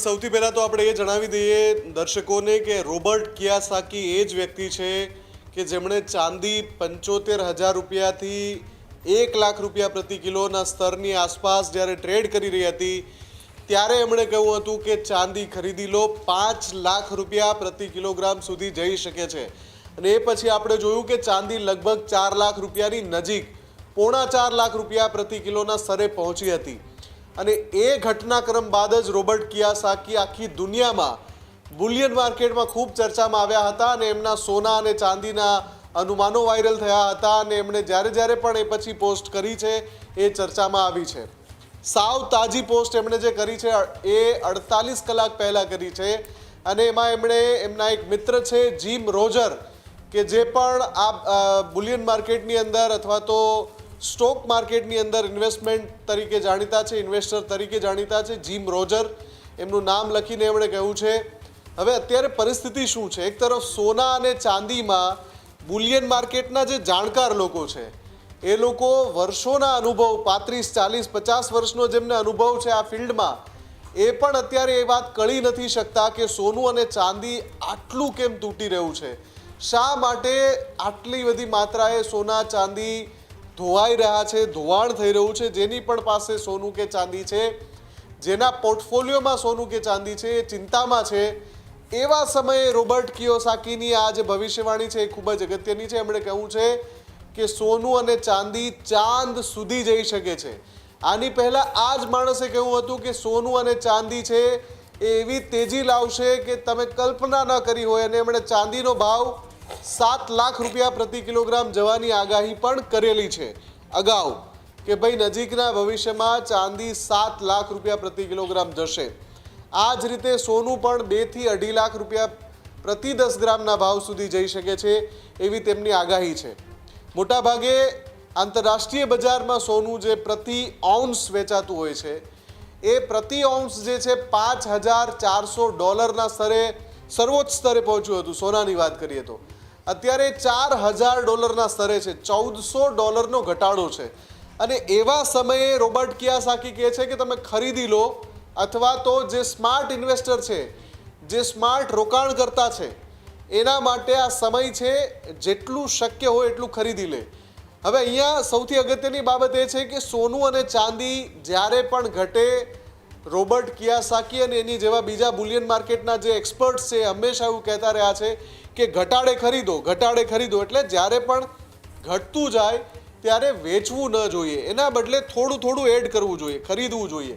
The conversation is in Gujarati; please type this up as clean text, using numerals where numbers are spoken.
સૌથી પહેલાં તો આપણે એ જણાવી દઈએ દર્શકોને કે રોબર્ટ કિયાસાકી એ જ વ્યક્તિ છે કે જેમણે ચાંદી 75,000 રૂપિયાથી 1 લાખ રૂપિયા પ્રતિ કિલોના સ્તરની આસપાસ જ્યારે ટ્રેડ કરી રહી હતી ત્યારે એમણે કહ્યું હતું કે ચાંદી ખરીદી લો, 5 લાખ રૂપિયા પ્રતિ કિલોગ્રામ સુધી જઈ શકે છે. અને એ પછી આપણે જોયું કે ચાંદી લગભગ 4 લાખ રૂપિયાની નજીક, 4.5 લાખ રૂપિયા પ્રતિ કિલોના સ્તરે પહોંચી હતી. અને એ ઘટનાક્રમ બાદ જ રોબર્ટ કિયાસાકી આખી દુનિયામાં બુલિયન માર્કેટમાં ખૂબ ચર્ચામાં આવ્યા હતા અને એમના સોના અને ચાંદીના અનુમાનો વાયરલ થયા હતા અને એમણે જ્યારે પણ એ પછી પોસ્ટ કરી છે એ ચર્ચામાં આવી છે. સાવ તાજી પોસ્ટ એમણે જે કરી છે એ 48 કલાક પહેલાં કરી છે અને એમાં એમણે એમના એક મિત્ર છે જીમ રોજર, કે જે પણ આ બુલિયન માર્કેટની અંદર અથવા તો સ્ટોક માર્કેટની અંદર ઇન્વેસ્ટમેન્ટ તરીકે જાણીતા છે, ઇન્વેસ્ટર તરીકે જાણીતા છે, જીમ રોજર એમનું નામ લખીને એમણે કહ્યું છે. હવે અત્યારે પરિસ્થિતિ શું છે? એક તરફ સોના અને ચાંદીમાં બુલિયન માર્કેટના જે જાણકાર લોકો છે એ લોકો વર્ષોના અનુભવ, 35, 40, 50 વર્ષનો જેમને અનુભવ છે આ ફિલ્ડમાં, એ પણ અત્યારે એ વાત કળી નથી શકતા કે સોનું અને ચાંદી આટલું કેમ તૂટી રહ્યું છે. શા માટે આટલી બધી માત્રાએ સોના ચાંદી ધોવાઈ રહ્યા છે, ધોવાણ થઈ રહ્યું છે? જેની પણ પાસે સોનું કે ચાંદી છે, જેના પોર્ટફોલિયોમાં સોનું કે ચાંદી છે, એ ચિંતામાં છે. એવા સમયે રોબર્ટ કિયોસાકીની આ જે ભવિષ્યવાણી છે એ ખૂબ જ અગત્યની છે. એમણે કહ્યું છે કે સોનું અને ચાંદી ચાંદ સુધી જઈ શકે છે. આની પહેલાં આ જ માણસે કહ્યું હતું કે સોનું અને ચાંદી છે એ એવી તેજી લાવશે કે તમે કલ્પના ન કરી હોય. અને એમણે ચાંદીનો ભાવ 7 લાખ રૂપિયા પ્રતિ કિલોગ્રામ જવાની આગાહી પણ કરેલી છે અગાઉ, કે ભાઈ નજીકના ભવિષ્યમાં ચાંદી 7 લાખ રૂપિયા પ્રતિ કિલોગ્રામ જશે. આ જ રીતે સોનું પણ 2 થી 2.5 લાખ રૂપિયા પ્રતિ 10 ગ્રામના ભાવ સુધી જઈ શકે છે એવી તેમની આગાહી છે. મોટાભાગે આંતરરાષ્ટ્રીય બજારમાં સોનું જે પ્રતિ ઓન્સ વેચાતું હોય છે એ પ્રતિ ઓન્સ જે છે $5,400 સ્તરે, સર્વોચ્ચ સ્તરે પહોંચ્યું હતું. સોનાની વાત કરીએ તો અત્યારે $4,000 સ્તરે છે, $1,400નો ઘટાડો છે. અને એવા સમયે રોબર્ટ કિયાસાકી કહે છે કે તમે ખરીદી લો, અથવા તો જે સ્માર્ટ ઇન્વેસ્ટર છે, જે સ્માર્ટ રોકાણકર્તા છે, એના માટે આ સમય છે, જેટલું શક્ય હોય એટલું ખરીદી લે. હવે અહીંયા સૌથી અગત્યની બાબત એ છે કે સોનું અને ચાંદી જ્યારે પણ ઘટે, રોબર્ટ કિયાસાકી અને એની જેવા બીજા બુલિયન માર્કેટના જે એક્સપર્ટ્સ છે હંમેશા એવું કહેતા રહ્યા છે કે ઘટાડે ખરીદો, ઘટાડે ખરીદો. એટલે જ્યારે પણ ઘટતું જાય ત્યારે વેચવું ન જોઈએ, એના બદલે થોડું એડ કરવું જોઈએ, ખરીદવું જોઈએ.